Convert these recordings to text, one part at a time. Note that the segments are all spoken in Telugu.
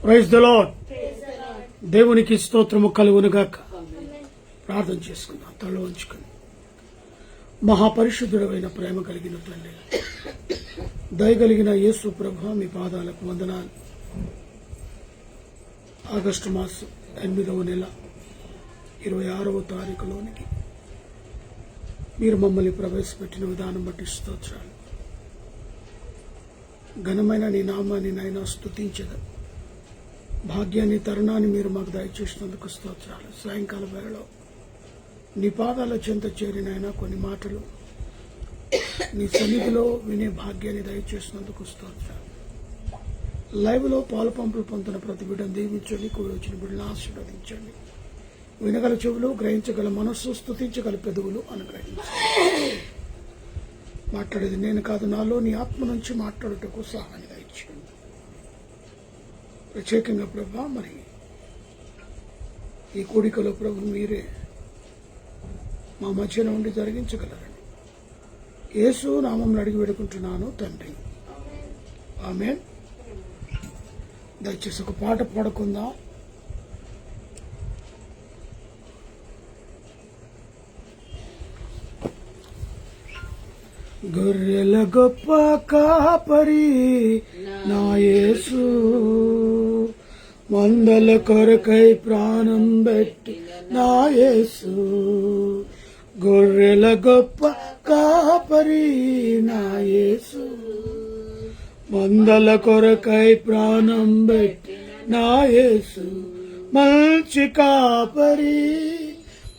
Praise the lord. దేవునికి స్తోత్రము కలుగునుగాక. ప్రార్థన చేసుకుందాం. తల ఉంచుకుని. మహాపరిశుద్ధుడైన ప్రేమ కలిగిన తండ్రి, దయగలిగిన యేసు ప్రభు, మీ పాదాలకు వందనాలు. ఆగస్టు మాసం 8వ నెల 26వ తారీఖులోనికి మీరు మమ్మల్ని ప్రవేశపెట్టిన విధానం బట్టి స్తోత్రాలు. ఘనమైన నీ నామాన్ని నాయన స్తుతించదు. భాగ్యాన్ని, తరుణాన్ని మీరు మాకు దయచేసినందుకు స్తోత్రాలు. సాయంకాల వేళలో నీ పాదాల చెంత చేరినైనా కొన్ని మాటలు నీ సన్నిధిలో వినే భాగ్యాన్ని దయచేసినందుకు స్తోత్రాలు. లైవ్లో పాలు పంపులు పొందుతున్న ప్రతి బిడ్డను దీవించండి. కూడి వచ్చిన బిడ్డను ఆశీర్వదించండి. వినగల చెవులు, గ్రహించగల మనస్సు, స్తుతించగల పెదవులు అనుగ్రహించండి. మాట్లాడేది నేను కాదు, నాలో నీ ఆత్మ నుంచి మాట్లాడుటకు సహాయాన్ని దయచేయండి. ప్రత్యేకంగా ప్రభా, మరి ఈ కూడికలో ప్రభు మీరే మా మధ్యన ఉండి జరిగించగలరండి. యేసు నామమున అడిగి వేడుకుంటున్నాను తండ్రి, ఆమేన్. దయచేసి ఒక పాట పాడుకుందాం. గొర్రెల గొప్ప కాపరి నా యేసు, మందల కొరకై ప్రాణం పెట్టి నా యేసు. గొర్రెల గొప్ప కాపరి నా యేసు, మందల కొరకై ప్రాణం పెట్టి నా యేసు. మంచి కాపరి,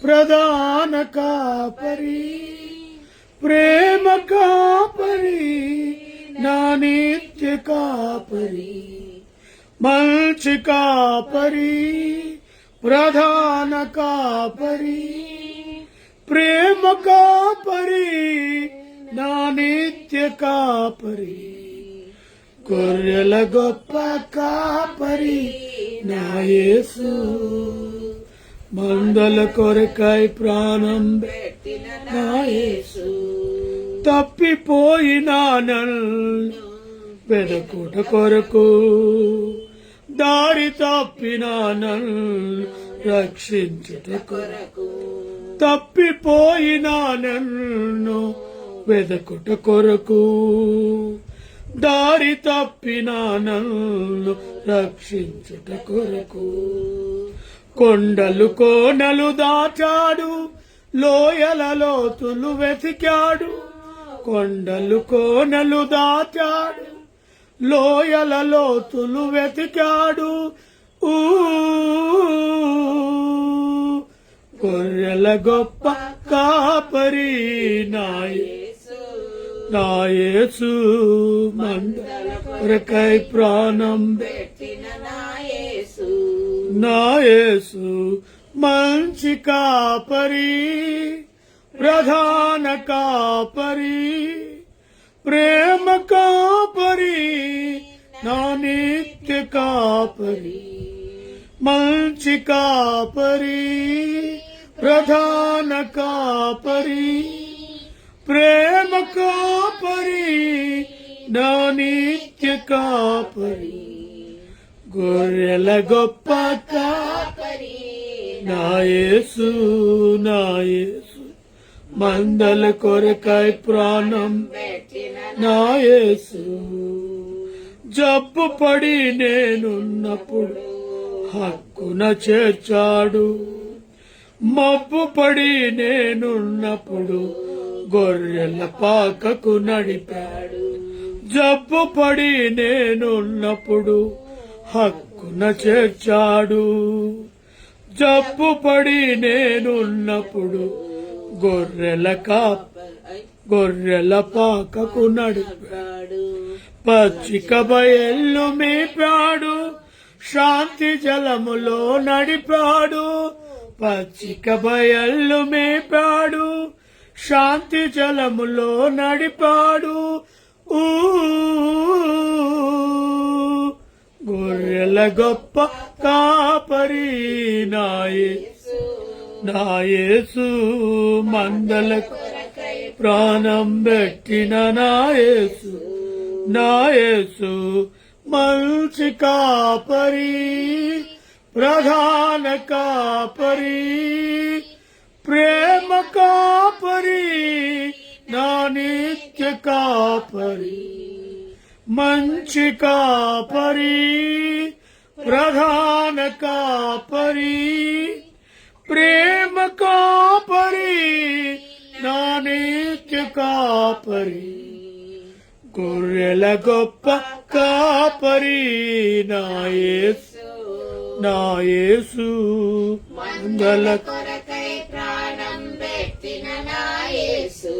ప్రధాన కాపరి, ప్రేమ కాపరి, నా నిత్య కాపరి. మంచి కాపరి, ప్రధాన కాపరి, ప్రేమ కాపరి, నా నిత్య కాపరి. గొర్రెల గొప్ప కాపరి నా యేసు, మందల కొరకై ప్రాణం పెట్టిన నా యేసు. తప్పిపోయిన నన్ను వెదకుట కొరకు, దారి తప్పిన నన్ను రక్షించుట కొరకు. తప్పిపోయిన నన్ను వెదకుట కొరకు, దారి తప్పిన నన్ను రక్షించుట కొరకు. కొండలు కోనలు దాటాడు, లోయల లోతులు వెతికాడు. కొండలు కోనలు దాటాడు, లోయల లోతులు వెతికాడు. గొర్రెల గొప్ప కాపరి నా యేసు, మందల కొరకై ప్రాణం పెట్టిన నా యేసు. మంచి కాపరి, ప్రధాన కాపరి, ప్రేమ కాపరి, నా నిత్య కాపరి. మంచి కాపరి, ప్రధాన కాపరి, ప్రేమ కాపరి, నా నిత్య కాపరి. గొర్రెల గొప్ప కాపరి నా యేసు, నా యేసు, మందల కొరకై ప్రాణం పెట్టిన నా యేసు. జబ్బు పడి నేనున్నప్పుడు హక్కున చేర్చాడు. మబ్బు పడి నేనున్నప్పుడు గొర్రెల పాకకు నడిపాడు. జబ్బు పడి నేనున్నప్పుడు హక్కున చేర్చాడు. జబ్బు పడి నేనున్నప్పుడు గొర్రెల పాకకు నడిపాడు. పచ్చిక బయళ్ళు మేపాడు, శాంతి జలములో నడిపాడు. పచ్చిక బయళ్ళు మేపాడు, శాంతి జలములో నడిపాడు. గొర్రెల గొప్ప కాపరి నా యేసు, మందల ప్రాణం పెట్టిన నా యేసు. మంచి కాపరి, ప్రధాన కాపరి, ప్రేమ కాపరి, నా నిత్య కాపరి. మంచి కాపరి, ప్రధాన కాపరి, ప్రేమ కాపరి, నా నిత్య కాపరి. గొర్రెల గొప్ప కాపరి నా యేసు, నా యేసు. మందల కొరకై ప్రాణం పెట్టిన నా యేసు,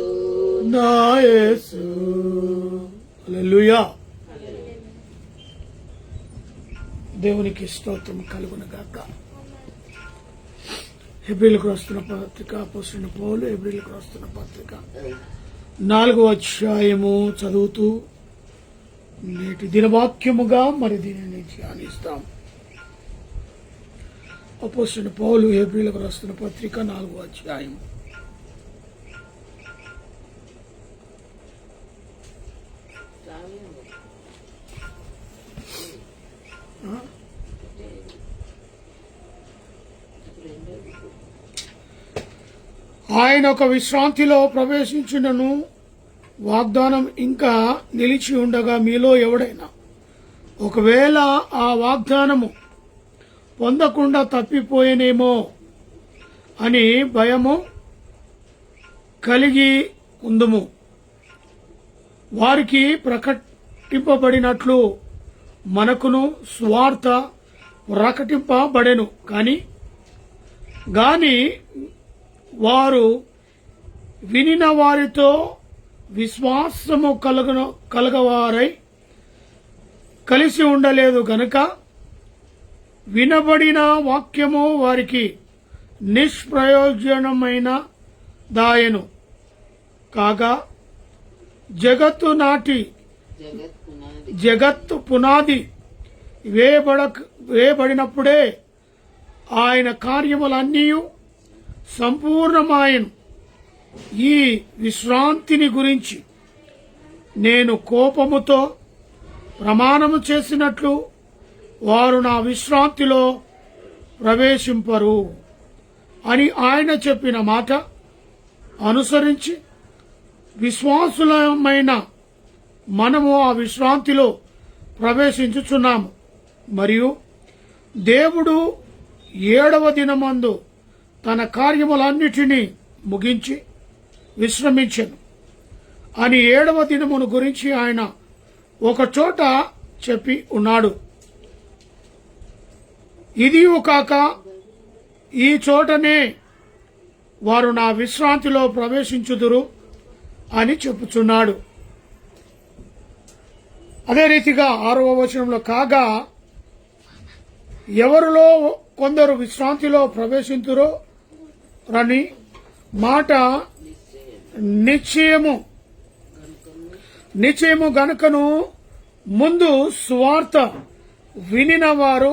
నా యేసు. హల్లెలూయా. దేవునికి స్తోత్రం కలుగునగాక. హెబ్రీయులకు రాస్తున్న పత్రిక, అపోస్తలుడైన పౌలు హెబ్రీయులకు రాస్తున్న పత్రిక 4వ అధ్యాయము చదువుతూ నేటి దినవాక్యముగా మరి దీనిని ధ్యానిస్తాం. అపోస్తలుడైన పౌలు హెబ్రీయులకు రాస్తున్న పత్రిక 4వ అధ్యాయం. ఆయన ఒక విశ్రాంతిలో ప్రవేశించునను వాగ్దానం ఇంకా నిలిచి ఉండగా మీలో ఎవడైనా ఒకవేళ ఆ వాగ్దానము పొందకుండా తప్పిపోయేనేమో అని భయము కలిగి ఉందుము. వారికి ప్రకటింపబడినట్లు మనకును సువార్త ప్రకటింపబడెను. గాని వారు వినిన వారితో విశ్వాసము కలగవారై కలిసి ఉండలేదు గనుక వినబడిన వాక్యము వారికి నిష్ప్రయోజనమైన దాయను. కాగా జగత్తు పునాది వేయబడినప్పుడే ఆయన కార్యములన్నీ సంపూర్ణమాయను. ఈ విశ్రాంతిని గురించి నేను కోపముతో ప్రమాణము చేసినట్లు వారు నా విశ్రాంతిలో ప్రవేశింపరు అని ఆయన చెప్పిన మాట అనుసరించి విశ్వాసులమైన మనము ఆ విశ్రాంతిలో ప్రవేశించుచున్నాము. మరియు దేవుడు 7వ దినమందు తన కార్యములన్నిటినీ ముగించి విశ్రమించెను అని 7వ దినమును గురించి ఆయన ఒక చోట చెప్పి ఉన్నాడు. ఇదియు కాక ఈ చోటనే వారు నా విశ్రాంతిలో ప్రవేశించుదురు అని చెప్పుచున్నాడు. అదే రీతిగా 6వ వచనంలో కాగా ఎవరిలో కొందరు విశ్రాంతిలో ప్రవేశింతురో రని మాట నిశ్చయము గనుకను ముందు సువార్త వినిన వారు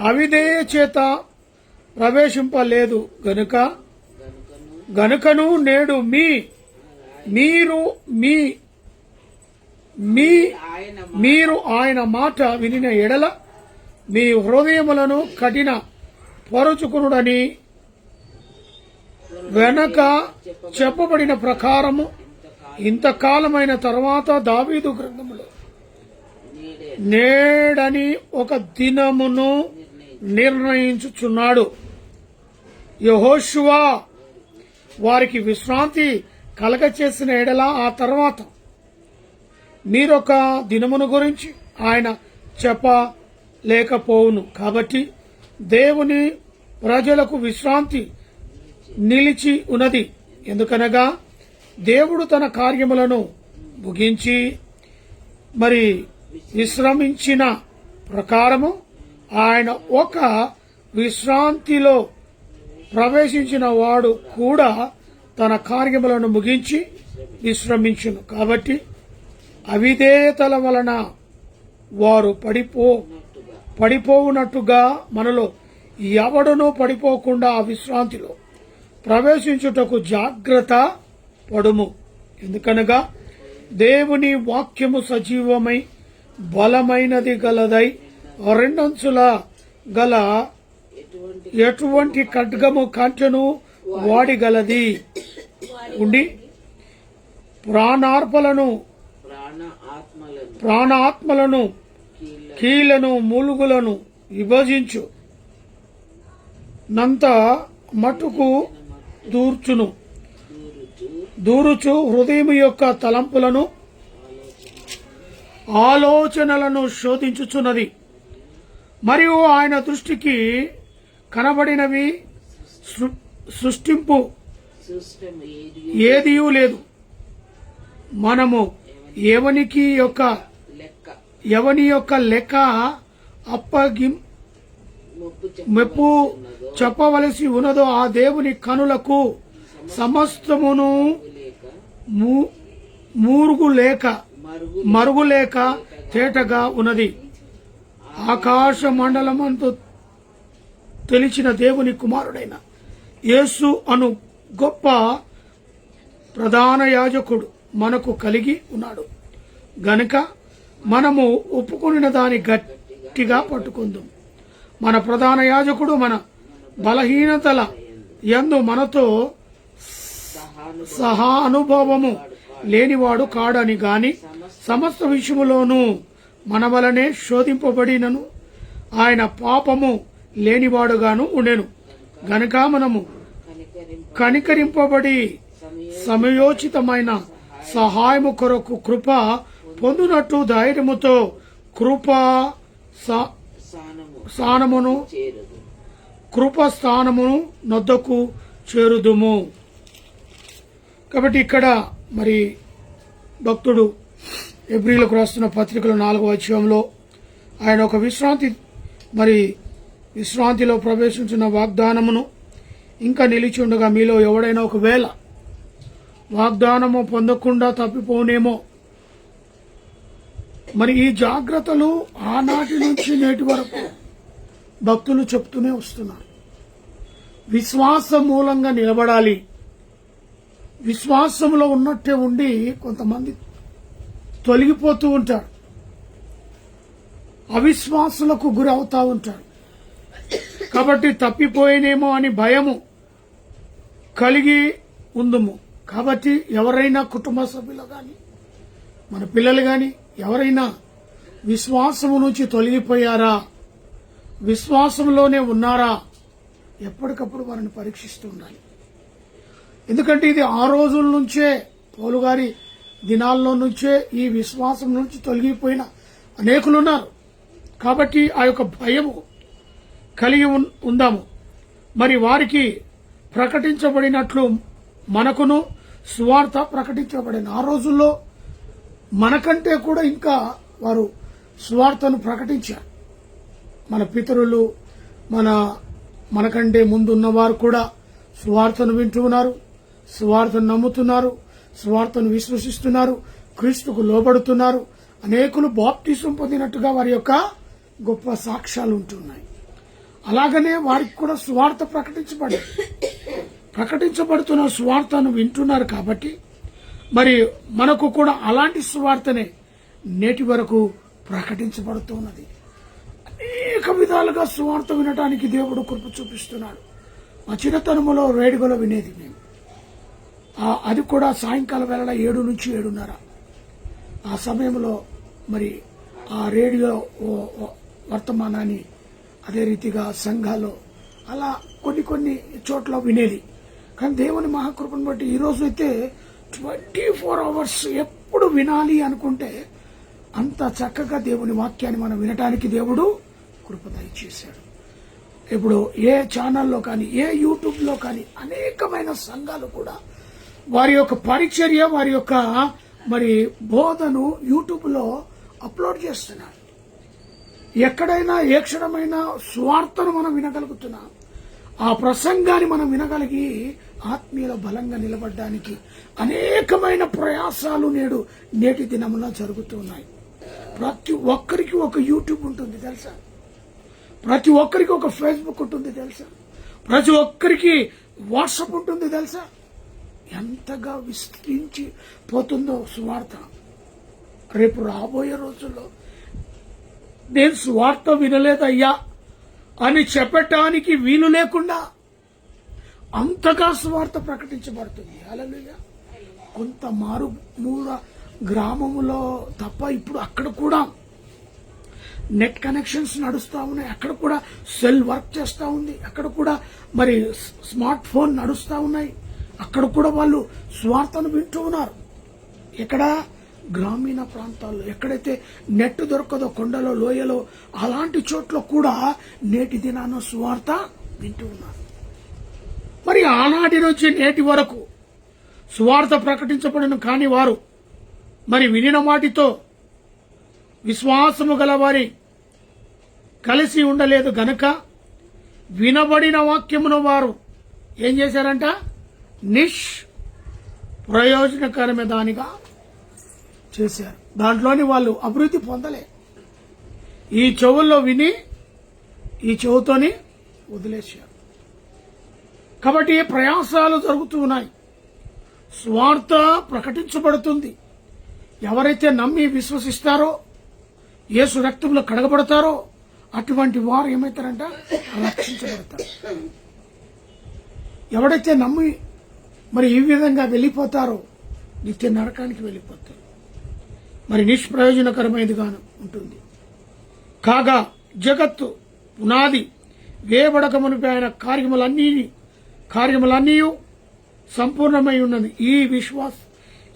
అవిధేయ చేత ప్రవేశింపలేదు గనుకను నేడు మీరు ఆయన మాట వినిన ఎడల మీ హృదయములను కఠిన పరుచుకునుడని వెనక చెప్పబడిన ప్రకారము ఇంతకాలమైన తర్వాత దావీదు గ్రంథములో నేడని ఒక దినమును నిర్ణయించుచున్నాడు. యెహోషువ వారికి విశ్రాంతి కలగచేసిన ఎడల ఆ తర్వాత మీరొక దినమును గురించి ఆయన చెప్పలేకపోవును. కాబట్టి దేవుని ప్రజలకు విశ్రాంతి నిలిచి ఉన్నది. ఎందుకనగా దేవుడు తన కార్యములను ముగించి మరి విశ్రమించిన ప్రకారము ఆయన ఒక విశ్రాంతిలో ప్రవేశించిన వాడు కూడా తన కార్యములను ముగించి విశ్రమించును. కాబట్టి అవిధేయతల వలన వారు పడిపోవునట్టుగా మనలో ఎవడునూ పడిపోకుండా ఆ విశ్రాంతిలో ప్రవేశించుటకు జాగ్రత్త పడుము. ఎందుకనగా దేవుని వాక్యము సజీవమై బలమైనది గలదై రెండంచుల గల ఎటువంటి ఖడ్గము కంచెను వాడిగలది ఉండి ప్రాణాత్మలను కీళ్లను మూలుగులను విభజించు నంత మటుకు దూరుచు హృదయం యొక్క తలంపులను ఆలోచనలను శోధించుచున్నది. మరియు ఆయన దృష్టికి కనబడినవి సృష్టింపు ఏదియూ లేదు. మనము ఎవని యొక్క లెక్క మెప్పు చెప్పవలసి ఉన్నదో ఆ దేవుని కనులకు సమస్తమును మరుగులేక తేటగా ఉన్నది. ఆకాశ మండలమందు తెలిసిన దేవుని కుమారుడైన యేసు అను గొప్ప ప్రధాన యాజకుడు మనకు కలిగి ఉన్నాడు గనుక మనము ఒప్పుకొనిన దాని గట్టిగా పట్టుకుందాం. మన ప్రధాన యాజకుడు మన బలహీనతల యందు మనతో సహానుభవము లేనివాడు కాడని గాని సమస్త విషయములోనూ మన వలనే శోధింపబడినను ఆయన పాపము లేనివాడుగాను ఉండెను గనుక మనము కనికరింపబడి సమయోచితమైన సహాయము కొరకు కృప పొందునట్టు ధైర్యముతో కృపా స్థానమును నొద్దకు చేరుదుము. కాబట్టి ఇక్కడ మరి భక్తుడు ఎబ్రీలకు రాస్తున్న పత్రికలో 4వ అధ్యాయంలో ఆయన ఒక విశ్రాంతిలో ప్రవేశించిన వాగ్దానమును ఇంకా నిలిచి ఉండగా మీలో ఎవడైనా ఒకవేళ వాగ్దానము పొందకుండా తప్పిపోనేమో. మరి ఈ జాగ్రత్తలు ఆనాటి నుంచి నేటి వరకు భక్తులు చెప్తూనే వస్తున్నారు. విశ్వాసం మూలంగా నిలబడాలి. విశ్వాసంలో ఉన్నట్టే ఉండి కొంతమంది తొలగిపోతూ ఉంటారు, అవిశ్వాసులకు గురి అవుతా ఉంటారు. కాబట్టి తప్పిపోయినేమో అని భయము కలిగి ఉందము. కాబట్టి ఎవరైనా కుటుంబ సభ్యులు గాని మన పిల్లలు గాని ఎవరైనా విశ్వాసము నుంచి తొలగిపోయారా, విశ్వాసంలోనే ఉన్నారా, ఎప్పటికప్పుడు వారిని పరీక్షిస్తూ ఉండాలి. ఎందుకంటే ఇది ఆ రోజుల నుంచే పౌలు గారి దినాల్లో నుంచే ఈ విశ్వాసం నుంచి తొలగిపోయిన అనేకులు ఉన్నారు. కాబట్టి ఆ యొక్క భయము కలిగి ఉందాము. మరి వారికి ప్రకటించబడినట్లు మనకును సువార్త ప్రకటించబడిన ఆ రోజుల్లో మనకంటే కూడా ఇంకా వారు సువార్తను ప్రకటించారు. మన పితరులు మనకంటే ముందున్నవారు కూడా సువార్తను వింటున్నారు, సువార్తను నమ్ముతున్నారు, సువార్తను విశ్వసిస్తున్నారు, క్రీస్తుకు లోబడుతున్నారు. అనేకులు బాప్టిజం పొందినట్టుగా వారి యొక్క గొప్ప సాక్ష్యాలు ఉంటున్నాయి. అలాగనే వారికి కూడా సువార్త ప్రకటించబడుతున్న సువార్తను వింటున్నారు. కాబట్టి మరి మనకు కూడా అలాంటి సువార్తనే నేటి వరకు ప్రకటించబడుతున్నది. అనేక విధాలుగా సువార్త వినటానికి దేవుడు కృప చూపిస్తున్నాడు. మా చిన్నతనములో రేడియోలో వినేది మేము. అది కూడా సాయంకాలం వేళ 7 నుంచి 7:30 ఆ సమయంలో మరి ఆ రేడియో వర్తమానాన్ని అదే రీతిగా సంఘాల్లో అలా కొన్ని చోట్ల వినేది. కానీ దేవుని మహాకృపను బట్టి ఈ రోజు అయితే 24 hours ఎప్పుడు వినాలి అనుకుంటే అంత చక్కగా దేవుని వాక్యాన్ని మనం వినటానికి దేవుడు కృప దయచేశాడు. ఇప్పుడు ఏ ఛానల్లో కానీ ఏ యూట్యూబ్లో కానీ అనేకమైన సంఘాలు కూడా వారి యొక్క పరిచర్య, వారి యొక్క మరి బోధను యూట్యూబ్లో అప్లోడ్ చేస్తున్నారు. ఎక్కడైనా ఏ క్షణమైనా సువార్తను మనం వినగలుగుతున్నాం. ఆ ప్రసంగాన్ని మనం వినగలిగి ఆత్మీయుల బలంగా నిలబడడానికి అనేకమైన ప్రయాసాలు నేటి దినములో జరుగుతున్నాయి. ప్రతి ఒక్కరికి ఒక యూట్యూబ్ ఉంటుంది తెలుసా, ప్రతి ఒక్కరికి ఒక ఫేస్బుక్ ఉంటుంది తెలుసా, ప్రతి ఒక్కరికి వాట్సాప్ ఉంటుంది తెలుసా. ఎంతగా విస్తరించి పోతుందో సువార్త. రేపు రాబోయే రోజుల్లో నేను స్వార్థ వినలేదయ్యా అని చెప్పటానికి వీలు లేకుండా అంతగా స్వార్థ ప్రకటించబడుతుంది. హల్లెలూయా. కొంత మారుమూల గ్రామములో తప్ప ఇప్పుడు అక్కడ కూడా నెట్ కనెక్షన్స్ నడుస్తూ ఉన్నాయి, అక్కడ కూడా సెల్ వర్క్ చేస్తూ ఉంది, అక్కడ కూడా మరి స్మార్ట్ ఫోన్ నడుస్తూ ఉన్నాయి, అక్కడ కూడా వాళ్ళు స్వార్థను వింటూ ఉన్నారు. ఎక్కడ? గ్రామీణ ప్రాంతాల్లో ఎక్కడైతే నెట్ దొరకదో, కొండలో లోయలో అలాంటి చోట్ల కూడా నేటి దినాన స్వార్థ వింటూ ఉన్నారు. మరి ఆనాటి నుంచి నేటి వరకు స్వార్థ ప్రకటించబడిన కాని వారు మరి వినిన వాటితో విశ్వాసము గల వారి కలిసి ఉండలేదు గనక వినబడిన వాక్యమును వారు ఏం చేశారంట? ప్రయోజనకరమైన దానిగా చేశారు. దాంట్లోని వాళ్ళు అభివృద్ధి పొందలే. ఈ చెవుల్లో విని ఈ చెవుతోని వదిలేశారు. కాబట్టి ప్రయాసాలు జరుగుతూ ఉన్నాయి. స్వార్థ ప్రకటించబడుతుంది. ఎవరైతే నమ్మి విశ్వసిస్తారో, యేసు రక్తంలో కడగబడతారో అటువంటి వారు ఏమవుతారంట? రక్షించబడతారు. ఎవడైతే నమ్మి మరి ఈ విధంగా వెళ్ళిపోతారో నిత్య నరకానికి వెళ్ళిపోతారు. మరి నిష్ప్రయోజనకరమైనదిగాను ఉంటుంది. కాగా జగత్తు పునాది వేయబడక మునిపి ఆయన కార్యములన్నీ సంపూర్ణమై ఉన్నది.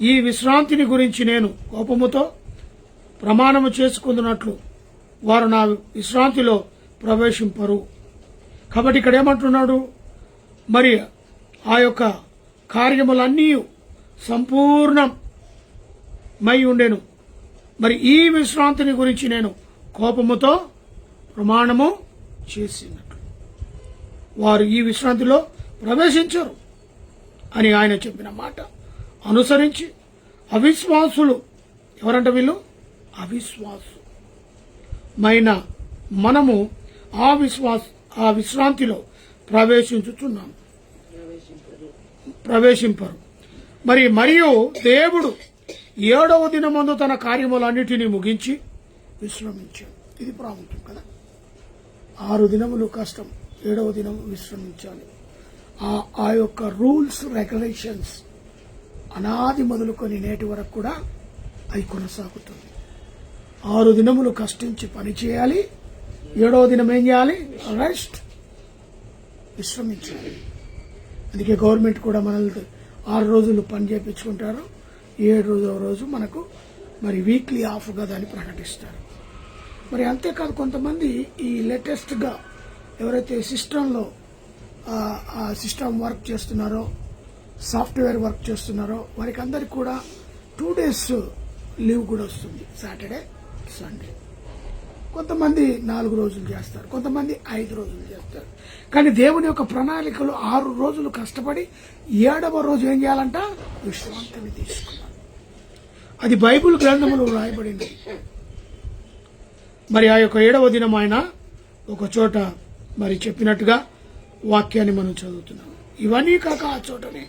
ఈ విశ్రాంతిని గురించి నేను కోపముతో ప్రమాణము చేసుకుంటున్నట్లు వారు నా విశ్రాంతిలో ప్రవేశింపరు. కాబట్టి ఇక్కడ ఏమంటున్నాడు? మరి ఆ యొక్క కార్యములన్నీ సంపూర్ణమై ఉండెను. మరి ఈ విశ్రాంతిని గురించి నేను కోపముతో ప్రమాణము చేసినట్లు వారు ఈ విశ్రాంతిలో ప్రవేశించరు అని ఆయన చెప్పిన మాట అనుసరించి అవిశ్వాసులు, ఎవరంట వీళ్ళు? అవిశ్వాసమైన మనము ఆ విశ్రాంతిలో ప్రవేశింపరు. మరియు దేవుడు 7వ దినమందు తన కార్యములన్నిటినీ ముగించి విశ్రమించాడు. ఇది ప్రాముఖ్యం కదా. 6 దినములు కష్టం, 7వ దినం విశ్రమించాలి. ఆ యొక్క రూల్స్ రెగ్యులేషన్స్ అనాది మొదలుకొని నేటి వరకు కూడా అవి కొనసాగుతుంది. 6 దినములు కష్టించి పని చేయాలి, 7వ దినం ఏం చేయాలి? రెస్ట్, విశ్రమించాలి. అందుకే గవర్నమెంట్ కూడా మనల్ని 6 రోజులు పని చేయించుకుంటారు, 7వ రోజు మనకు మరి వీక్లీ ఆఫ్ కదా అని ప్రకటిస్తారు. మరి అంతేకాదు, కొంతమంది ఈ లేటెస్ట్ గా ఎవరైతే సిస్టంలో ఆ సిస్టమ్ వర్క్ చేస్తున్నారో, సాఫ్ట్వేర్ వర్క్ చేస్తున్నారో వారికి అందరికి కూడా 2 days లీవ్ కూడా వస్తుంది, సాటర్డే సండే. కొంతమంది 4 రోజులు చేస్తారు, కొంతమంది 5 రోజులు చేస్తారు. కానీ దేవుని యొక్క ప్రణాళికలు 6 రోజులు కష్టపడి 7వ రోజు ఏం చేయాలంట? విశ్రాంతిని తీసుకున్నారు. అది బైబిల్ గ్రంథములో రాయబడింది. మరి ఆ యొక్క 7వ దినం ఆయన ఒక చోట మరి చెప్పినట్టుగా వాక్యాన్ని మనం చదువుతున్నాం. ఇవన్నీ కాక ఆ చోటనే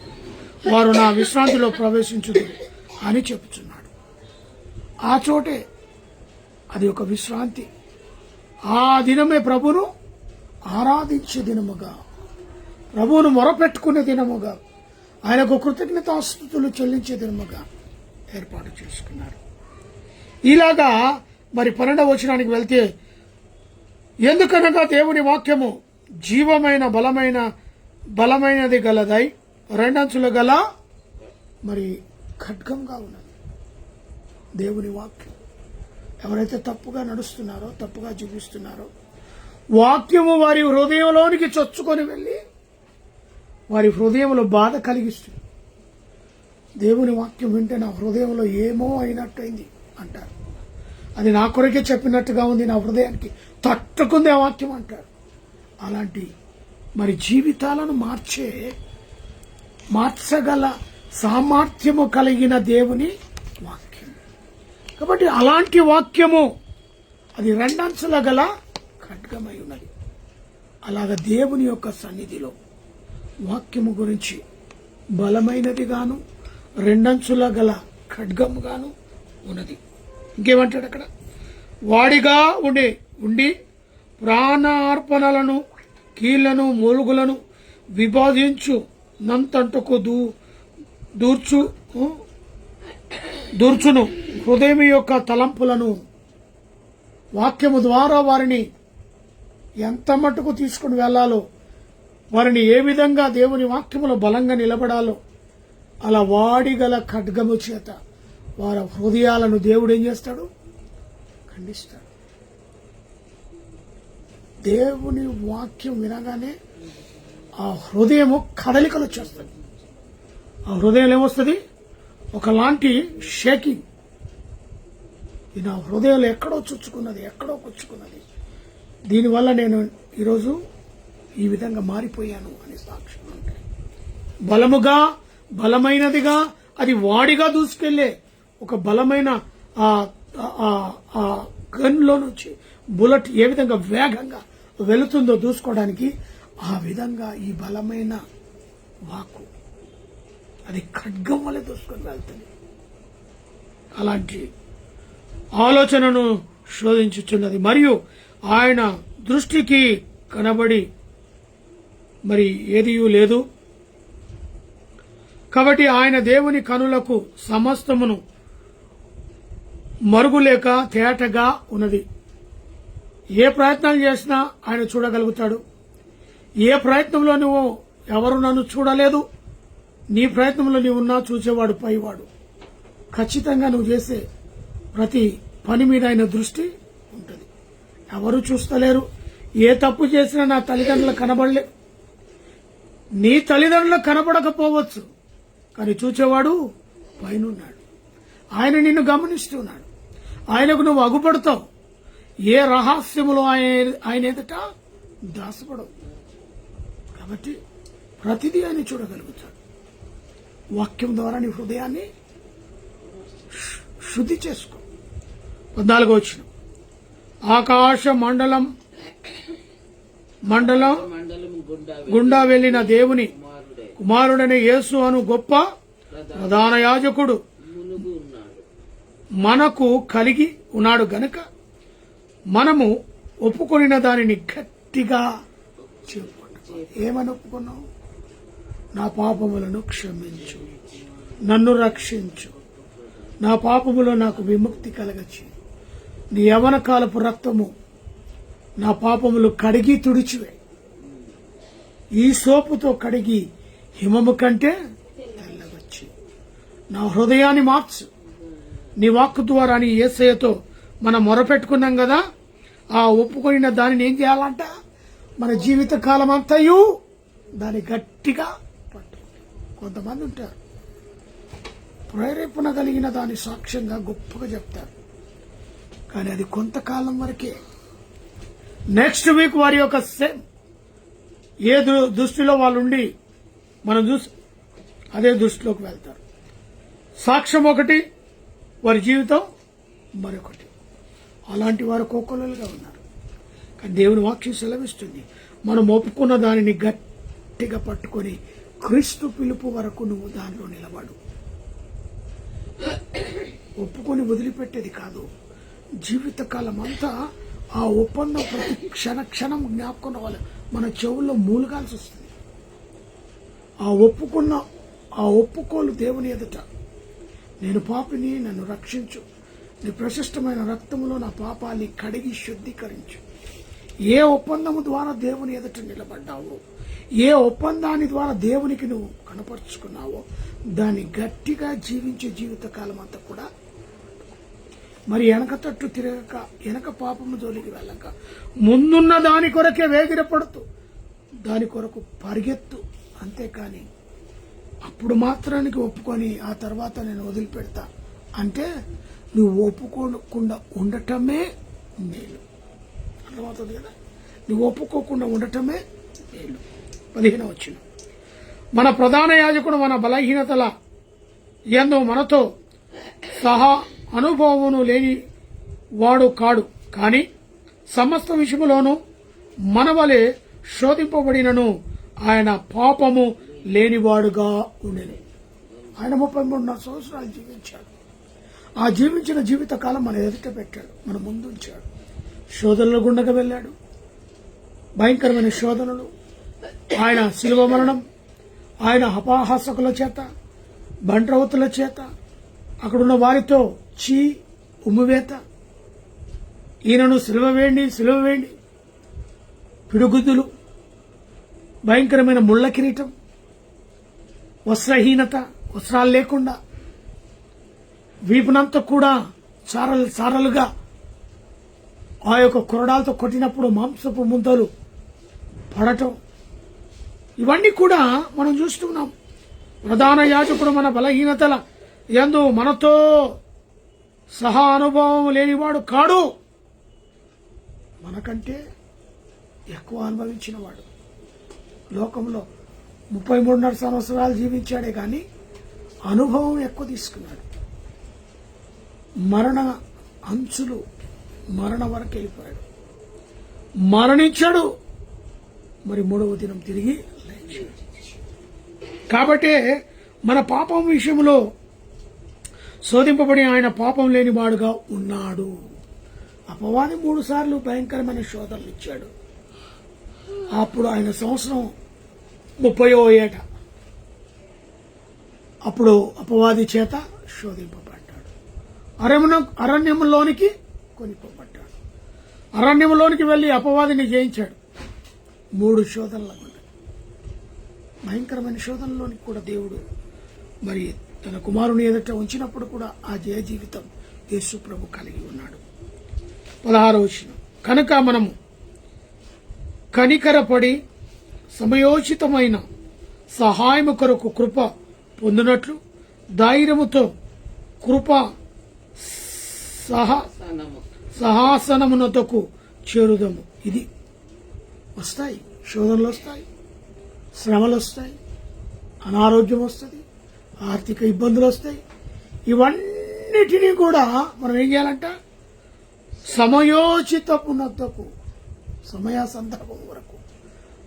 వారు నా విశ్రాంతిలో ప్రవేశించుదు అని చెప్పుచున్నాడు. ఆ చోటే అది ఒక విశ్రాంతి. ఆ దినమే ప్రభును ఆరాధించే దినముగా, ప్రభువును మొరపెట్టుకునే దినముగా, ఆయనకు కృతజ్ఞతాస్తుతులు చెల్లించే దినముగా ఏర్పాటు చేసుకున్నారు. ఇలాగా మరి 12వ వచనానికి వెళ్తే, ఎందుకనగా దేవుని వాక్యము జీవమైన బలమైనది గలదై 2 అంచుల గల మరి ఖడ్గంగా ఉన్నది. దేవుని వాక్యం ఎవరైతే తప్పుగా నడుస్తున్నారో, తప్పుగా జీవిస్తున్నారో, వాక్యము వారి హృదయంలోనికి చొచ్చుకొని వెళ్ళి వారి హృదయంలో బాధ కలిగిస్తుంది. దేవుని వాక్యం వింటే నా హృదయంలో ఏమో అయినట్టయింది అంటారు. అది నా కొరకే చెప్పినట్టుగా ఉంది, నా హృదయానికి తట్టుకుంది ఆ వాక్యం అంటారు. అలాంటి మరి జీవితాలను మార్చగల సామర్థ్యము కలిగిన దేవుని వాక్యం. కాబట్టి అలాంటి వాక్యము అది 2 అంచుల గల ఖడ్గమై ఉన్నది. అలాగ దేవుని యొక్క సన్నిధిలో వాక్యము గురించి బలమైనదిగాను 2 అంచుల గల ఖడ్గముగాను ఉన్నది. ఇంకేమంటాడు అక్కడ? వాడిగా ఉండి ప్రాణార్పణలను కీళ్లను మూలుగులను విభజించు నంతంటకు దూర్చును హృదయం యొక్క తలంపులను వాక్యము ద్వారా వారిని ఎంత మట్టుకు తీసుకుని వెళ్లాలో, వారిని ఏ విధంగా దేవుని వాక్యములో బలంగా నిలబడాలో అలా వాడిగల ఖడ్గము చేత వారి హృదయాలను దేవుడు ఏం చేస్తాడు? ఖండిస్తాడు. దేవుని వాక్యం వినగానే ఆ హృదయము కదలికలు వచ్చేస్తుంది. ఆ హృదయం ఏమొస్తుంది? ఒకలాంటి షేకింగ్. ఇది నా హృదయంలో ఎక్కడో కూర్చుకున్నది. దీనివల్ల నేను ఈరోజు ఈ విధంగా మారిపోయాను అని సాక్ష్యం అంటే బలమైనదిగా అది వాడిగా దూసుకెళ్లే ఒక బలమైన ఆ గన్లో నుంచి బుల్లెట్ ఏ విధంగా వేగంగా వెళుతుందో దూసుకోవడానికి, ఆ విధంగా ఈ బలమైన వాక్కు అది ఖడ్గం వల్ల దూసుకొని వెళ్తుంది. అలాంటి ఆలోచనను శోధించుచున్నది. మరియు ఆయన దృష్టికి కనబడి మరి ఏదియూ లేదు. కాబట్టి ఆయన దేవుని కనులకు సమస్తమును మరుగులేక తేటగా ఉన్నది. ఏ ప్రయత్నాలు చేసినా ఆయన చూడగలుగుతాడు. ఏ ప్రయత్నంలో నువ్వు ఎవరు నన్ను చూడలేదు, నీ ప్రయత్నంలో నీవున్నా చూసేవాడు పైవాడు. ఖచ్చితంగా నువ్వు చేసే ప్రతి పని మీద ఆయన దృష్టి ఉంటుంది. ఎవరు చూస్తలేరు. ఏ తప్పు చేసినా నా తల్లిదండ్రులకు కనబడలే. నీ తల్లిదండ్రులకు కనబడకపోవచ్చు, కానీ చూచేవాడు పైనున్నాడు. ఆయన నిన్ను గమనిస్తున్నాడు. ఆయనకు నువ్వు అగుపడతావు. ఏ రహస్యములో ఆయన ఎదుట దాసపడవు. కాబట్టి ప్రతిదీ ఆయన చూడగలుగుతాడు. వాక్యం ద్వారా నీ హృదయాన్ని శుద్ధి చేసుకో. 14వ వచనం, ఆకాశ మండలం గుండా వెళ్లిన దేవుని కుమారుడైన యేసు అను గొప్ప ప్రధాన యాజకుడు మనకు కలిగి ఉన్నాడు గనుక మనము ఒప్పుకొనిన దానిని గట్టిగా చెప్పుకుంటాం. ఏమని ఒప్పుకున్నావు? నా పాపములను క్షమించు, నన్ను రక్షించు, నా పాపములో నాకు విముక్తి కలగచ్చు. నీ యవన కాలపు రక్తము నా పాపములు కడిగి తుడిచివే. ఈ సోపుతో కడిగి హిమము కంటే తెల్లగచ్చి నా హృదయాన్ని మార్చు. నీ వాక్కు ద్వారా నీ యేసయ్యతో మనం మొరపెట్టుకున్నాం కదా, ఆ ఒప్పుకొనిన దానిని ఏం చేయాలంట? మన జీవిత కాలం అంతయు దాన్ని గట్టిగా పట్టు. కొంతమంది ఉంటారు ప్రేరేపణ కలిగిన దాని సాక్ష్యంగా గొప్పగా చెప్తారు, కానీ అది కొంతకాలం వరకే. నెక్స్ట్ వీక్ వారి యొక్క సేమ్ ఏ దృష్టిలో వాళ్ళు ఉండి మనం చూసి అదే దృష్టిలోకి వెళ్తారు. సాక్ష్యం ఒకటి, వారి జీవితం మరొకటి. అలాంటి వారు కోకొల్లలుగా ఉన్నారు. కానీ దేవుని వాక్యం సెలవిస్తుంది, మనం ఒప్పుకున్న దానిని గట్టిగా పట్టుకొని క్రీస్తు పిలుపు వరకు నువ్వు దానిలో నిలబడు. ఒప్పుకొని వదిలిపెట్టేది కాదు. జీవితకాలం అంతా ఆ ఒప్పందం ప్రతి క్షణం జ్ఞాపకం రావాలి. మన చెవుల్లో మూలగాల్సి వస్తుంది. ఆ ఒప్పుకోలు దేవుని ఎదుట, నేను పాపిని, నన్ను రక్షించు, నీ ప్రశస్తమైన రక్తములో నా పాపాన్ని కడిగి శుద్ధీకరించు. ఏ ఒప్పందము ద్వారా దేవుని ఎదుట నిలబడ్డావో, ఏ ఒప్పందాన్ని ద్వారా దేవునికి నువ్వు కనపరుచుకున్నావో దాన్ని గట్టిగా జీవించే జీవితకాలం అంతా కూడా మరి వెనక తట్టు తిరగక, వెనక పాపము జోలికి వెళ్ళక, ముందున్న దాని కొరకే వేగిరపడుతూ దాని కొరకు పరిగెత్తు. అంతేకాని అప్పుడు మాత్రానికి ఒప్పుకొని ఆ తర్వాత నేను వదిలిపెడతా అంటే నువ్వు ఒప్పుకోకుండా ఉండటమే మేలు. అర్థమవుతుంది కదా? నువ్వు ఒప్పుకోకుండా ఉండటమే మేలు. 15వ వచనం, మన ప్రధాన యాజకుడు మన బలహీనతల యందు మనతో సహా అనుభవమును లేని వాడు కాడు, కానీ సమస్త విషయములోనూ మన వలె శోధింపబడినను ఆయన పాపము లేనివాడుగా ఉండెను. ఆయన 33 సంవత్సరాలు జీవించాడు. ఆ జీవించిన జీవితకాలం మన ఎదుట పెట్టాడు, మన ముందు ఉంచాడు. శోధనల గుండగా వెళ్ళాడు, భయంకరమైన శోధనలు, ఆయన శిలువ మరణం, ఆయన అపహాసకుల చేత, బంట్రవతుల చేత, అక్కడున్న వారితో ఉమ్మివేత, ఈయనను సిలువ వేయండి, పిడుగుద్దులు, భయంకరమైన ముళ్ళ కిరీటం, వస్త్రహీనత, వస్త్రాలు లేకుండా, వీపునంతా కూడా చారలుగా ఆ యొక్క కొరడాలతో కొట్టినప్పుడు మాంసపు ముంతలు పడటం, ఇవన్నీ కూడా మనం చూస్తున్నాం. ప్రధాన యాజకుడు మన బలహీనతల యందు మనతో సహా అనుభవం లేనివాడు కాడు, మనకంటే ఎక్కువ అనుభవించిన వాడు. లోకంలో 33.5 సంవత్సరాలు జీవించాడే కానీ అనుభవం ఎక్కువ తీసుకున్నాడు. మరణ అంచులు, మరణ వరకు వెళ్ళిపోయాడు, మరణించాడు, మరి 3వ దినం తిరిగి లేచాడు. కాబట్టే మన పాపం విషయంలో శోధింపబడి ఆయన పాపం లేని వాడుగా ఉన్నాడు. అపవాది 3 సార్లు భయంకరమైన శోధనలు ఇచ్చాడు. అప్పుడు ఆయన సంవత్సరం 30వ ఏట అప్పుడు అపవాది చేత శోధింపబడ్డాడు. అరణ్యంలోనికి కొనిపోబడ్డాడు. అరణ్యంలోనికి వెళ్లి అపవాదిని జయించాడు. 3 శోధనల గుండా, భయంకరమైన శోధనలోనికి కూడా దేవుడు మరి తన కుమారుని ఎదుట ఉంచినప్పుడు కూడా ఆ జయ జీవితం యేసు ప్రభు కలిగి ఉన్నాడు. 16వ వచనం, కనుక మనము కనికరపడి సమయోచితమైన సహాయము కొరకు కృప పొందినట్లు ధైర్యముతో కృప సహాసనమునతకు చేరుదము. ఇది వస్తాయి, శోధనలు వస్తాయి, శ్రమలు వస్తాయి, అనారోగ్యం వస్తుంది, ఆర్థిక ఇబ్బందులు వస్తాయి. ఇవన్నిటినీ కూడా మనం ఏం చేయాలంట? సమయోచితపునతకు, సమయ సందర్భం వరకు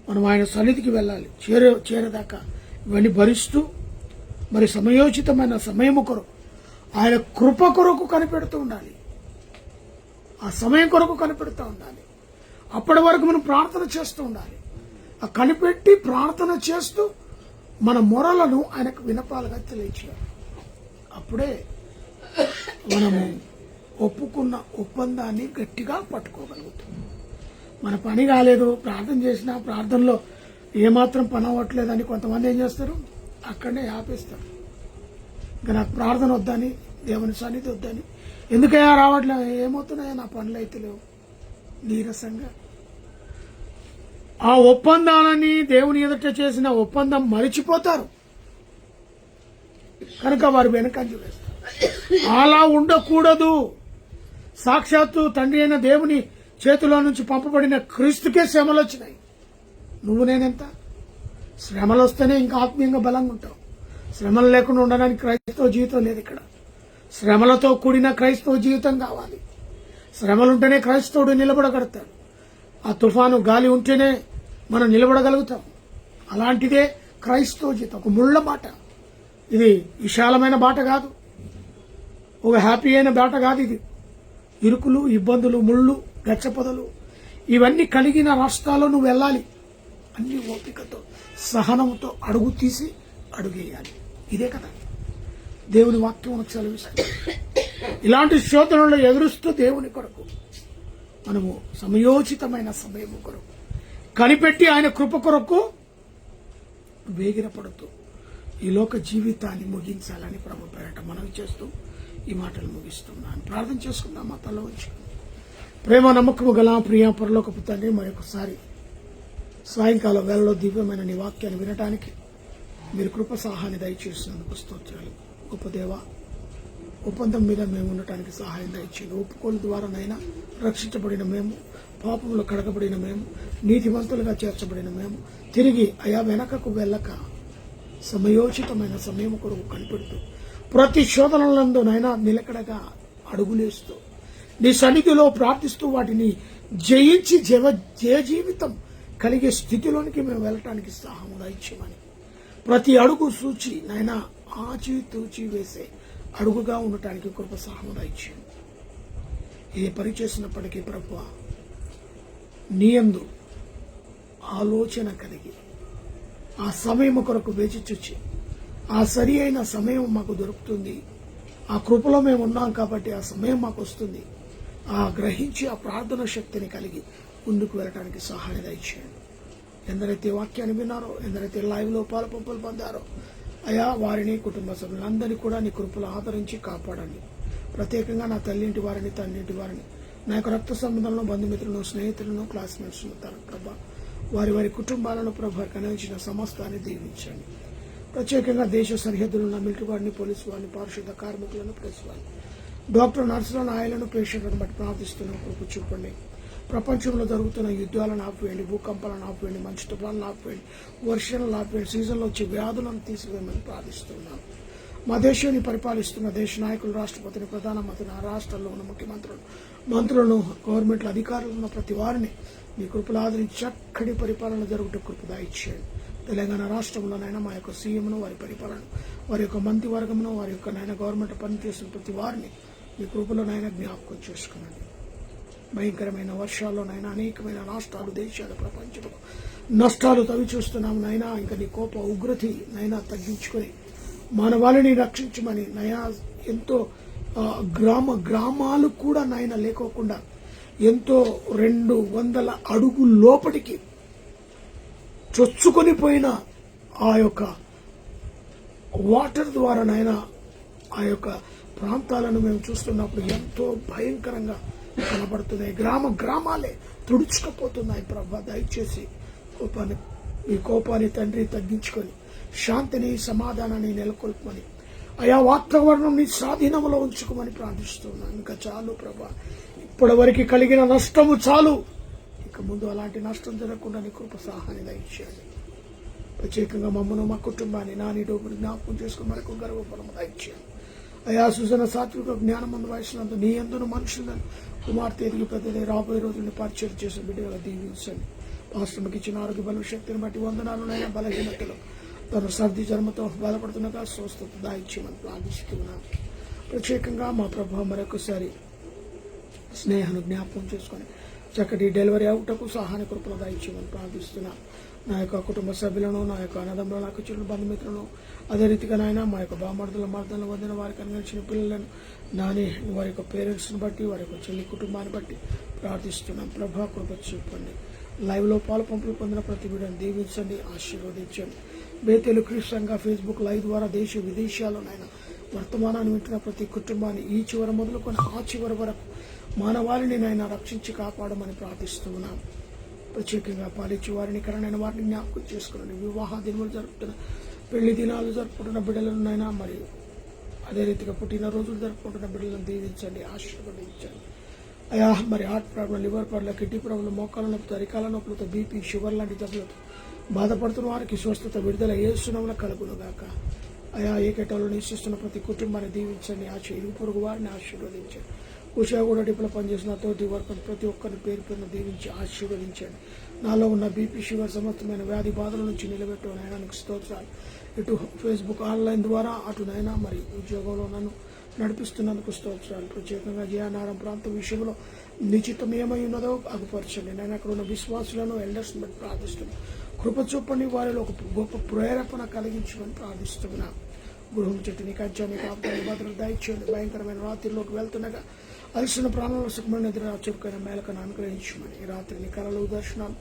మనం ఆయన సన్నిధికి వెళ్ళాలి. చేరేదాకా ఇవన్నీ భరిస్తూ మరి సమయోచితమైన సమయము కొరకు, ఆయన కృప కొరకు కనిపెడుతూ ఉండాలి. ఆ సమయం కొరకు కనిపెడుతూ ఉండాలి. అప్పటి వరకు మనం ప్రార్థన చేస్తూ ఉండాలి. ఆ కనిపెట్టి ప్రార్థన చేస్తూ మన మొరలను ఆయనకు వినపాలుగా తెలియచేయాలి. అప్పుడే మనము ఒప్పుకున్న ఒప్పందాన్ని గట్టిగా పట్టుకోగలుగుతాం. మన పని కాలేదు, ప్రార్థన చేసినా ప్రార్థనలో ఏమాత్రం పని అవ్వట్లేదని కొంతమంది ఏం చేస్తారు, అక్కడనే ఆపేస్తారు. ఇంకా నాకు ప్రార్థన వద్దని, దేవుని సన్నిధి వద్దని, ఎందుకయ్యా రావట్లేదు, ఏమవుతున్నాయా నా పనులు అయితే లేవు, నీరసంగా. ఆ ఒప్పందాలని దేవుని ఎదుట చేసిన ఒప్పందం మరిచిపోతారు కనుక వారు వెనకంజ వేస్తారు. అలా ఉండకూడదు. సాక్షాత్తు తండ్రి అయిన దేవుని చేతిలో నుంచి పంపబడిన క్రీస్తుకే శ్రమలు వచ్చినాయి. నువ్వు నేనెంత? శ్రమలు వస్తేనే ఇంకా ఆత్మీయంగా బలంగా ఉంటావు. శ్రమలు లేకుండా ఉండడానికి క్రైస్తవ జీవితం లేదు ఇక్కడ. శ్రమలతో కూడిన క్రైస్తవ జీవితం కావాలి. శ్రమలుంటేనే క్రైస్తవుడు నిలబడగలుగుతాడు. ఆ తుఫాను గాలి ఉంటేనే మనం నిలబడగలుగుతాం. అలాంటిదే క్రైస్తవ జీవితం. ఒక ముళ్ళ బాట, ఇది విశాలమైన బాట కాదు, ఒక హ్యాపీ అయిన బాట కాదు. ఇది ఇరుకులు, ఇబ్బందులు, ముళ్ళు, గచ్చపొదలు ఇవన్నీ కలిగిన రాష్ట్రాల్లో నువ్వు వెళ్ళాలి. అన్ని ఓపికతో, సహనంతో అడుగు తీసి అడుగేయాలి. ఇదే కదా దేవుని వాక్యం మనకు సెలవిస్తుంది. ఇలాంటి శోధనలు ఎదురుస్తూ దేవుని కొరకు మనము సమయోచితమైన సమయం కొరకు కనిపెట్టి ఆయన కృప కొరకు వేగిరపడుతూ ఈ లోక జీవితాన్ని ముగించాలని ప్రభు పేరట మనవి చేస్తూ ఈ మాటలు ముగిస్తున్నాను. ప్రార్థన చేసుకుందాం. మా తల వచ్చి ప్రేమ నమ్మకము గల ప్రియ పరలోకపు తండ్రి, మరొకసారి సాయంకాలం వేళలో దివ్యమైన నీ వాక్యాన్ని వినటానికి మీరు కృప సహాయాన్ని దయచేసినందుకు స్తోత్రాలు. గొప్ప దేవ, ఒప్పందం మీద మేము ఉండటానికి సహాయం దయచేయండి. ఒప్పుకోలు ద్వారానైనా రక్షించబడిన మేము, పాపంలో కడగబడిన మేము, నీతివంతులుగా చేర్చబడిన మేము తిరిగి అయా వెనకకు వెళ్ళక సమయోచితమైన సమయం కొరకు కనిపెడుతూ ప్రతి శోధనలందునైనా నిలకడగా అడుగులేస్తూ నీ సన్నిధిలో ప్రార్థిస్తూ వాటిని జయించి జయ జీవితం కలిగే స్థితిలోనికి మేము వెళ్ళటానికి సహాయం దయచేయమని ప్రతి అడుగు సూచి నాయన ఆచి తూచి వేసే అడుగుగా ఉండటానికి కృప సహాయం దయచేయండి. ఏ పని చేసినప్పటికీ ప్రభువా నీ యందు ఆలోచన కలిగి ఆ సమయం కొరకు వేచి చూచి ఆ సరి అయిన సమయం మాకు దొరుకుతుంది, ఆ కృపలో మేము ఉన్నాం కాబట్టి ఆ సమయం మాకు వస్తుంది, ఆ గ్రహించి ఆ ప్రార్థన శక్తిని కలిగి ముందుకు వెళ్ళడానికి సహాయం దయచేయండి. ఎందరైతే వాక్యాన్ని విన్నారో, ఎందరైతే లైవ్లో పాలు పొందారో అయా వారిని కుటుంబ సభ్యులందరినీ కూడా నీ కృపలు ఆదరించి కాపాడండి. ప్రత్యేకంగా నా తల్లింటి వారిని, తండ్రింటి వారిని, నా యొక్క రక్త సంబంధంలో బంధుమిత్రులను, స్నేహితులను, క్లాస్మేట్స్ను ప్రభా వారి వారి కుటుంబాలను ప్రభా కనిపించిన సమస్తాన్ని దీవించండి. ప్రత్యేకంగా దేశ సరిహద్దులు ఉన్న మిలిటరీ వారిని, పోలీసు వారిని, పారిశుద్ధ కార్మికులను, ప్రెస్ వారిని, డాక్టర్, నర్సులను, ఆయలను, పేషెంట్లను బట్టి ప్రార్థిస్తున్న కృప చూపండి. ప్రపంచంలో జరుగుతున్న యుద్ధాలను ఆపివేయండి, భూకంపాలను ఆపివేయండి, మంచు తుఫాలను ఆపివేయండి, వర్షాలను ఆపివేయండి, సీజన్లో వచ్చే వ్యాధులను తీసివేయమని ప్రార్థిస్తున్నాం. మా దేశాన్ని పరిపాలిస్తున్న దేశ నాయకులు, రాష్ట్రపతిని, ప్రధానమంత్రిని, ఆ రాష్ట్రాల్లో ఉన్న మంత్రులను, గవర్నమెంట్ల అధికారులను ప్రతి వారిని మీ కృపలు ఆదరించి చక్కటి పరిపాలన జరుగుతూ కృప దయచేయండి. తెలంగాణ రాష్ట్రంలోనైనా మా యొక్క సీఎంను, వారి పరిపాలన, వారి యొక్క మంత్రివర్గమును, వారి యొక్క గవర్నమెంట్ పనిచేస్తున్న ప్రతి వారిని మీ కృపలోనైనా జ్ఞాపకం చేసుకునండి. భయంకరమైన వర్షాల్లోనైనా అనేకమైన రాష్ట్రాలు, దేశాలు, ప్రపంచంలో నష్టాలు తవి చూస్తున్నాము నైనా. ఇంకా నీ కోప ఉగ్రతి నైనా తగ్గించుకొని మానవాళిని రక్షించమని నయా ఎంతో గ్రామాలు కూడా నాయన లేకోకుండా ఎంతో 200 అడుగు లోపలికి చొచ్చుకొని పోయిన ఆ యొక్క వాటర్ ద్వారా నాయన ఆ యొక్క ప్రాంతాలను మేము చూస్తున్నప్పుడు ఎంతో భయంకరంగా కనబడుతున్నాయి. గ్రామాలే తుడుచుకుపోతున్నాయి. ప్రభా దయచేసి మీ కోపాన్ని తండ్రి తగ్గించుకొని శాంతిని, సమాధానాన్ని నెలకొల్పమని, ఆయా వాతావరణం నీ స్వాధీనంలో ఉంచుకోమని ప్రార్థిస్తున్నాను. ఇంకా చాలు ప్రభా, ఇప్పటి వరకు కలిగిన నష్టము చాలు, ఇక ముందు అలాంటి నష్టం జరగకుండా నీ కృప సహాయాన్ని దయచేయండి. ప్రత్యేకంగా మమ్మను, మా కుటుంబాన్ని నాని డోబుని జ్ఞాపకం చేసుకుని మనకు గర్వపడము దయచేయండి. అయా సుజన సాత్విక జ్ఞానమందు వయసునందు నీ అందును మనుషులను కుమార్తె ఎదిగి పెద్దది రాబోయే రోజుల్ని పరిచయం చేసిన బిడ్డగా దీవించండి. రాష్ట్రంకి ఇచ్చిన ఆరోగ్య బల శక్తిని బట్టి వందనాలునైనా బలహీనతలు తన సర్ది జన్మతో బాధపడుతున్నగా స్వస్థత దాయిచ్యమని ప్రార్థిస్తున్నాను. ప్రత్యేకంగా మా ప్రభావ మరొకసారి స్నేహాన్ని జ్ఞాపకం చేసుకొని చక్కటి డెలివరీ అవుటకు సహాయ కృపలు దాయిచ్యమని ప్రార్థిస్తున్నాను. నా యొక్క కుటుంబ సభ్యులను, నా యొక్క అన్నదమ్ములు, నాకు చిన్న బంధుమిత్రులను, అదే రీతిగా నాయన మా యొక్క బామర్దుల మర్దలను వదిలిన వారికి అనుగరించిన పిల్లలను, నాని వారి యొక్క పేరెంట్స్ని బట్టి, వారి యొక్క చెల్లి కుటుంబాన్ని బట్టి ప్రార్థిస్తున్నాం. ప్రభా కృప చూపండి. లైవ్లో పాలు పొందిన ప్రతి వీడియోని దీవించండి, ఆశీర్వదించండి. బేతేలు క్రీస్తుగా ఫేస్బుక్ లైవ్ ద్వారా దేశ విదేశాల్లోనైనా వర్తమానాన్ని వింటున్న ప్రతి కుటుంబాన్ని ఈ చివరి మొదలుకొని ఆ చివరి వరకు మానవాళిని నైనా రక్షించి కాపాడమని ప్రార్థిస్తున్నాం. ప్రత్యేకంగా పాలించి వారిని కరణైన వారిని జ్ఞాపకం చేసుకుని వివాహ దినములు జరుపుతున్న, పెళ్లి దినాలు జరుపుకుంటున్న బిడ్డలనైనా, మరియు అదే రీతిగా పుట్టినరోజులు జరుపుకుంటున్న బిడ్డలను దీవించండి, ఆశీర్వదించండి. అయా మరి heart problem, liver problem, kidney problem, మోకాల నొప్పులతో, అరికాల నొప్పులతో, బీపీ, షుగర్ లాంటి జబ్బులతో బాధపడుతున్న వారికి స్వస్థత, విడుదల యేసునామమున కలుగునుగాక. అయా ఏకటంలో నివసిస్తున్న ప్రతి కుటుంబాన్ని దీవించండి, ఇరుగు పొరుగు వారిని ఆశీర్వదించండి. ఉషాగూడ డిపోలో పనిచేసిన తోటి వర్కర్ ప్రతి ఒక్కరిని పేరు పేరును దీవించి ఆశీర్వదించండి. నాలో ఉన్న బీపీ, షుగర్ సమస్తమైన వ్యాధి బాధల నుంచి నిలబెట్టు నయనానికి స్తోత్రాలు. ఇటు ఫేస్బుక్ ఆన్లైన్ ద్వారా అటు నైనా మరి ఉద్యోగంలో నన్ను నడిపిస్తున్నందుకు స్తోత్రాలు. ప్రత్యేకంగా జయానారం ప్రాంతం విషయంలో నిశ్చితం ఏమై ఉన్నదో అగుపరచండి. నేను అక్కడ ఉన్న విశ్వాసులను, ఎల్డర్స్ని బట్టి ప్రార్థిస్తున్నాను. కృప చూపండి, వారిలో ఒక గొప్ప ప్రేరేపణ కలిగించమని ప్రార్థిస్తున్నాను. గృహం చెట్టు నీ కంచాన్ని కాపుతాన్ని భద్రత దయచేయండి. భయంకరమైన రాత్రిలోకి వెళ్తుండగా అలసిన ప్రాణంలో సుఖమైన ఎదురు చెప్పుకైన మేలకను అనుగ్రహించమని, ఈ రాత్రి నీ కళలు, దర్శనాలు,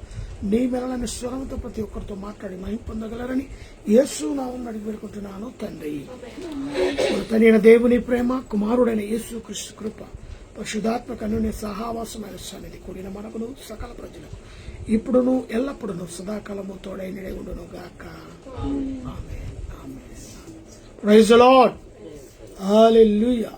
నీ మెలని స్వరంతో ప్రతి ఒక్కరితో మాట్లాడి మహిమ పొందగలరని యేసు నామమున అడిగి వేడుకుంటున్నాను తండ్రి. తనైన దేవుని ప్రేమ, కుమారుడైన యేసు క్రీస్తు కృప, పరిశుద్ధాత్మ కన్నుని సహవాసమైన సన్నిధి కూడిన మనకును సకల ప్రజలకు ఇప్పుడును ఎల్లప్పుడును సదాకాలము తోడై నిలై ఉండును గాక. Amen. Amen. Praise the Lord. Hallelujah.